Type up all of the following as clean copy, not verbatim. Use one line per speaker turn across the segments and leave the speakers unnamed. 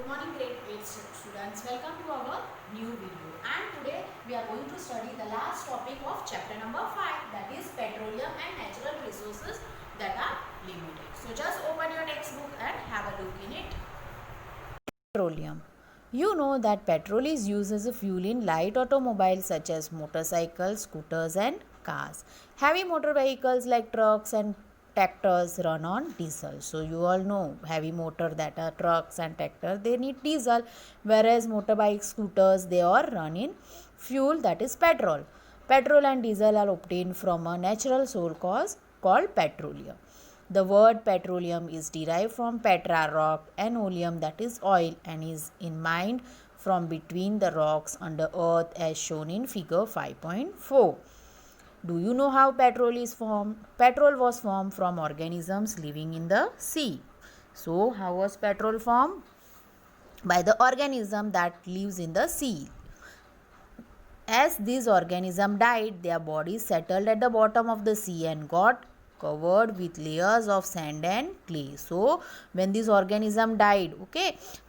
Good morning grade 8 students. Welcome to our new video. And today we are going to study the last topic of chapter number 5, that is petroleum and natural resources that are limited. So just open your textbook and have a look in it. Petroleum. You know that petrol is used as a fuel in light automobiles such as motorcycles, scooters and cars. Heavy motor vehicles like trucks and tractors run on diesel. So you all know heavy motor, that are trucks and tractors, they need diesel, whereas motorbike, scooters, they all run in fuel, that is petrol. Petrol and diesel are obtained from a natural source called petroleum. The word petroleum is derived from petra, rock, and oleum, that is oil, and is mined from between the rocks under earth as shown in figure 5.4. Do you know how petrol is formed? Petrol was formed from organisms living in the sea. So, how was petrol formed? By the organism that lives in the sea. As these organisms died, their bodies settled at the bottom of the sea and got covered with layers of sand and clay. So when these organisms died,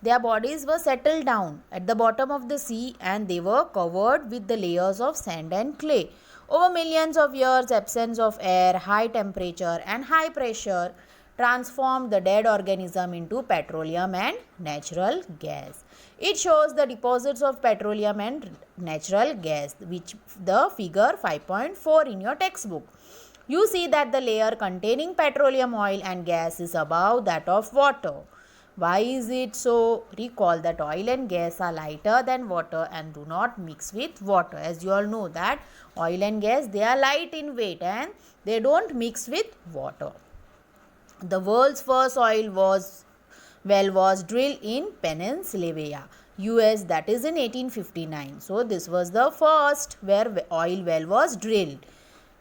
their bodies were settled down at the bottom of the sea and they were covered with the layers of sand and clay. Over millions of years, absence of air, high temperature and high pressure transformed the dead organism into petroleum and natural gas. It shows the deposits of petroleum and natural gas, which the figure 5.4 in your textbook. You see that the layer containing petroleum oil and gas is above that of water. Why is it so? Recall that oil and gas are lighter than water and do not mix with water. As you all know that oil and gas, they are light in weight and they don't mix with water. The world's first oil well was drilled in Pennsylvania, US, that is in 1859. So this was the first where oil well was drilled.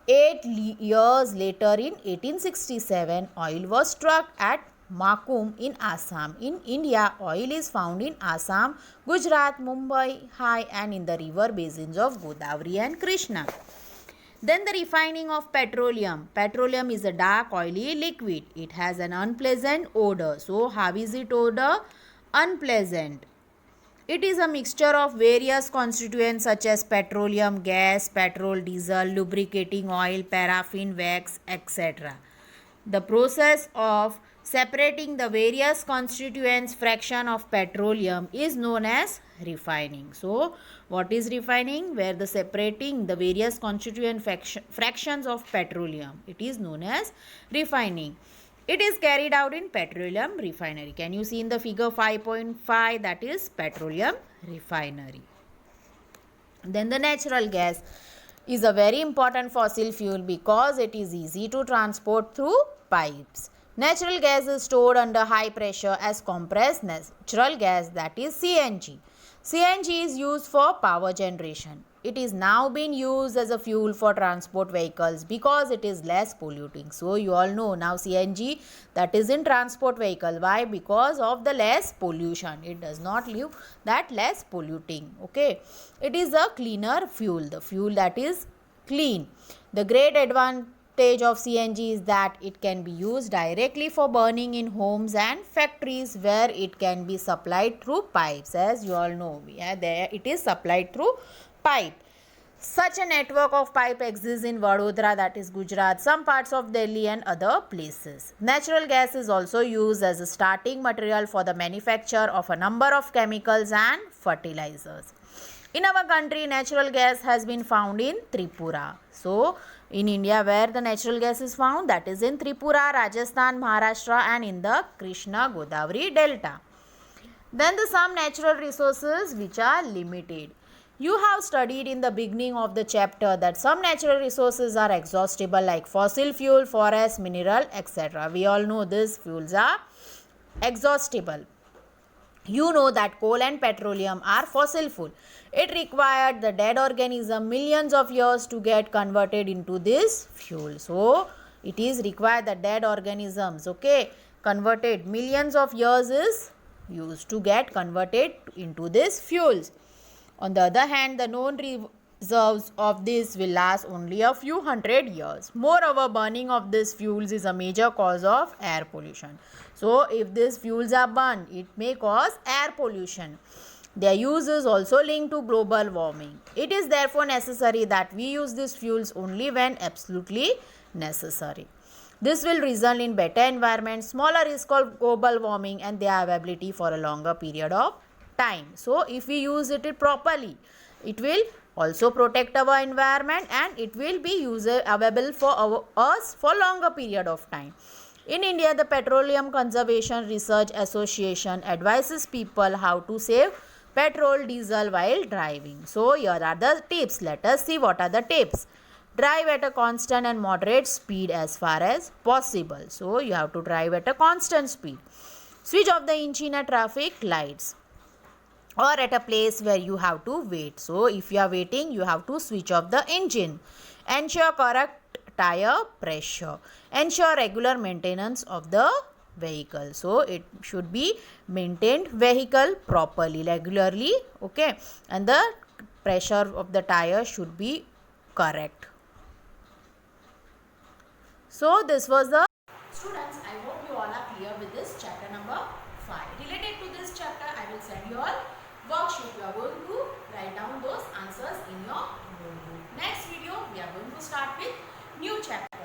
8 years later, in 1867, oil was struck at Makum in Assam. In India, oil is found in Assam, Gujarat, Mumbai, High and in the river basins of Godavari and Krishna. Then the refining of petroleum. Petroleum is a dark oily liquid. It has an unpleasant odor. So how is it odor? Unpleasant. It is a mixture of various constituents such as petroleum, gas, petrol, diesel, lubricating oil, paraffin, wax, etc. The process of separating the various constituents fraction of petroleum is known as refining. So, what is refining? Where the separating the various constituent fractions of petroleum. It is known as refining. It is carried out in petroleum refinery. Can you see in the figure 5.5, that is petroleum refinery. Then the natural gas is a very important fossil fuel because it is easy to transport through pipes. Natural gas is stored under high pressure as compressed natural gas, that is CNG. CNG is used for power generation. It is now being used as a fuel for transport vehicles because it is less polluting. So you all know now CNG, that is in transport vehicle. Why? Because of the less pollution. It does not leave that less polluting. It is a cleaner fuel. The fuel that is clean. The great advantage of CNG is that it can be used directly for burning in homes and factories where it can be supplied through pipes. As you all know, it is supplied through pipe. Such a network of pipe exists in Vadodara, that is Gujarat, some parts of Delhi and other places. Natural gas is also used as a starting material for the manufacture of a number of chemicals and fertilizers. In our country, natural gas has been found in Tripura. So, in India, where the natural gas is found, that is in Tripura, Rajasthan, Maharashtra and in the Krishna Godavari Delta. Then some natural resources which are limited. You have studied in the beginning of the chapter that some natural resources are exhaustible like fossil fuel, forest, mineral, etc. We all know these fuels are exhaustible. You know that coal and petroleum are fossil fuel. It required the dead organism millions of years to get converted into this fuel. So, it is required the dead organisms, converted millions of years is used to get converted into these fuels. On the other hand, the known reserves of this will last only a few hundred years. Moreover, burning of these fuels is a major cause of air pollution. So, if these fuels are burned, it may cause air pollution. Their use is also linked to global warming. It is therefore necessary that we use these fuels only when absolutely necessary. This will result in better environment, smaller risk of global warming, and their availability for a longer period of time. So, if we use it properly, it will also protect our environment and it will be available for us for longer period of time. In India, the Petroleum Conservation Research Association advises people how to save petrol, diesel while driving. So, here are the tips. Let us see what are the tips. Drive at a constant and moderate speed as far as possible. So, you have to drive at a constant speed. Switch off the engine at traffic lights or at a place where you have to wait. So, if you are waiting, you have to switch off the engine. Ensure correct tire pressure. Ensure regular maintenance of the vehicle. So, it should be maintained vehicle properly, regularly, okay, and the pressure of the tire should be correct. So, this was the students. I hope you all are clear with this chapter number 5. Related to this chapter, I will send you all worksheet. You are going to